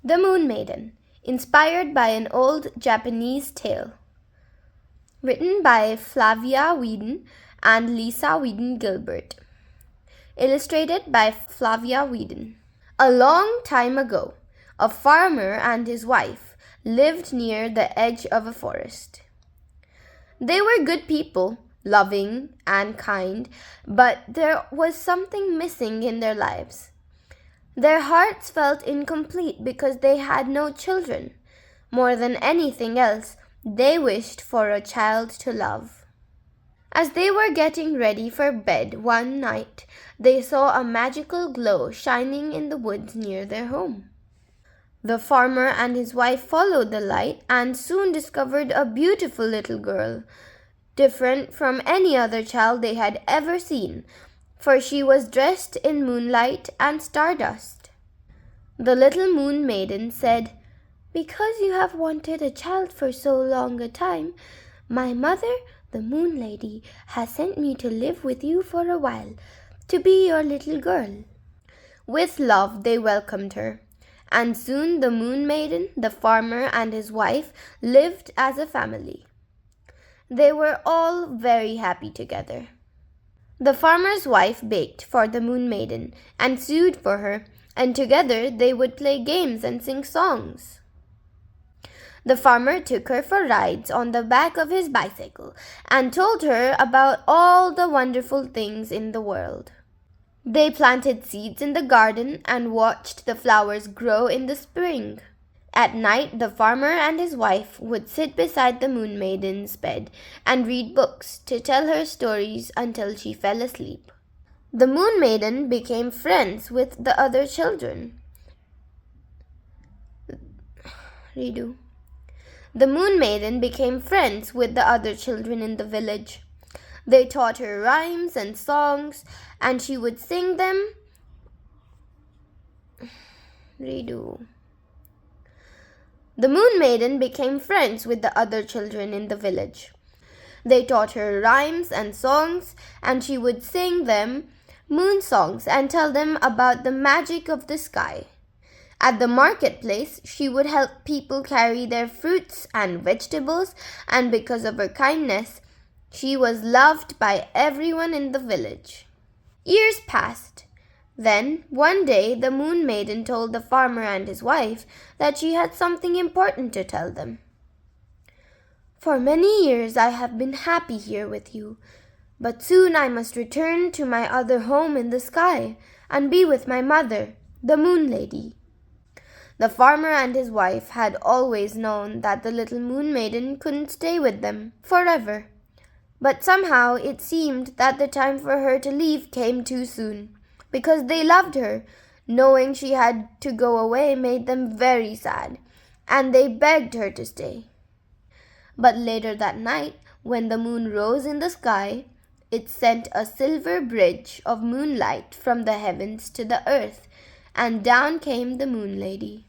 The Moon Maiden, inspired by an old Japanese tale. Written by Flavia Whedon and Lisa Whedon Gilbert. Illustrated by Flavia Whedon. A long time ago, a farmer and his wife lived near the edge of a forest. They were good people, loving and kind, but there was something missing in their lives. Their hearts felt incomplete because they had no children. More than anything else, they wished for a child to love. As they were getting ready for bed one night, they saw a magical glow shining in the woods near their home. The farmer and his wife followed the light and soon discovered a beautiful little girl, different from any other child they had ever seen, for she was dressed in moonlight and stardust. The little Moon Maiden said, "Because you have wanted a child for so long a time, my mother, the Moon Lady, has sent me to live with you for a while, to be your little girl." With love they welcomed her, and soon the Moon Maiden, the farmer, and his wife lived as a family. They were all very happy together. The farmer's wife baked for the Moon Maiden and sewed for her, and together they would play games and sing songs. The farmer took her for rides on the back of his bicycle and told her about all the wonderful things in the world. They planted seeds in the garden and watched the flowers grow in the spring. At night, the farmer and his wife would sit beside the Moon Maiden's bed and read books to tell her stories until she fell asleep. The Moon Maiden became friends with the other children. The Moon Maiden became friends with the other children in the village. They taught her rhymes and songs, and she would sing them. The Moon Maiden became friends with the other children in the village. They taught her rhymes and songs, and she would sing them moon songs and tell them about the magic of the sky. At the marketplace, she would help people carry their fruits and vegetables, and because of her kindness, she was loved by everyone in the village. Years passed. Then, one day, the Moon Maiden told the farmer and his wife that she had something important to tell them. "For many years I have been happy here with you, but soon I must return to my other home in the sky and be with my mother, the Moon Lady." The farmer and his wife had always known that the little Moon Maiden couldn't stay with them forever, but somehow it seemed that the time for her to leave came too soon. Because they loved her, knowing she had to go away made them very sad, and they begged her to stay. But later that night, when the moon rose in the sky, it sent a silver bridge of moonlight from the heavens to the earth, and down came the Moon Lady.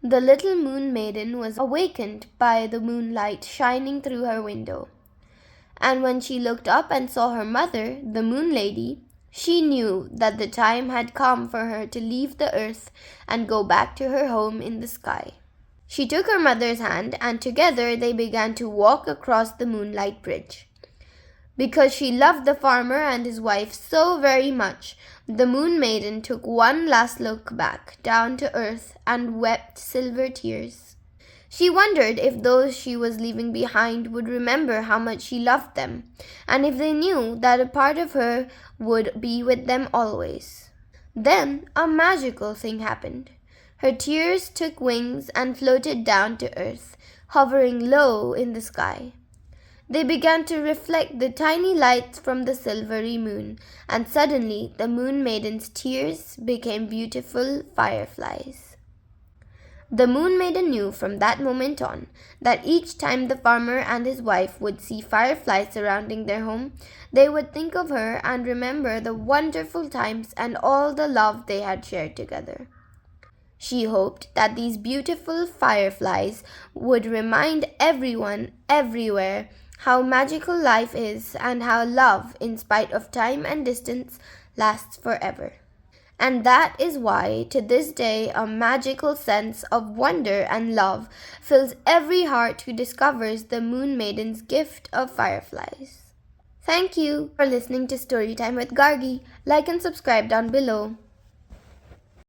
The little Moon Maiden was awakened by the moonlight shining through her window, and when she looked up and saw her mother, the Moon Lady, she knew that the time had come for her to leave the earth and go back to her home in the sky. She took her mother's hand, and together they began to walk across the moonlight bridge. Because she loved the farmer and his wife so very much, the Moon Maiden took one last look back down to earth and wept silver tears. She wondered if those she was leaving behind would remember how much she loved them, and if they knew that a part of her would be with them always. Then a magical thing happened. Her tears took wings and floated down to earth, hovering low in the sky. They began to reflect the tiny lights from the silvery moon, and suddenly the Moon Maiden's tears became beautiful fireflies. The Moon Maiden knew from that moment on that each time the farmer and his wife would see fireflies surrounding their home, they would think of her and remember the wonderful times and all the love they had shared together. She hoped that these beautiful fireflies would remind everyone everywhere how magical life is and how love, in spite of time and distance, lasts forever. And that is why, to this day, a magical sense of wonder and love fills every heart who discovers the Moon Maiden's gift of fireflies. Thank you for listening to Storytime with Gargi. Like and subscribe down below.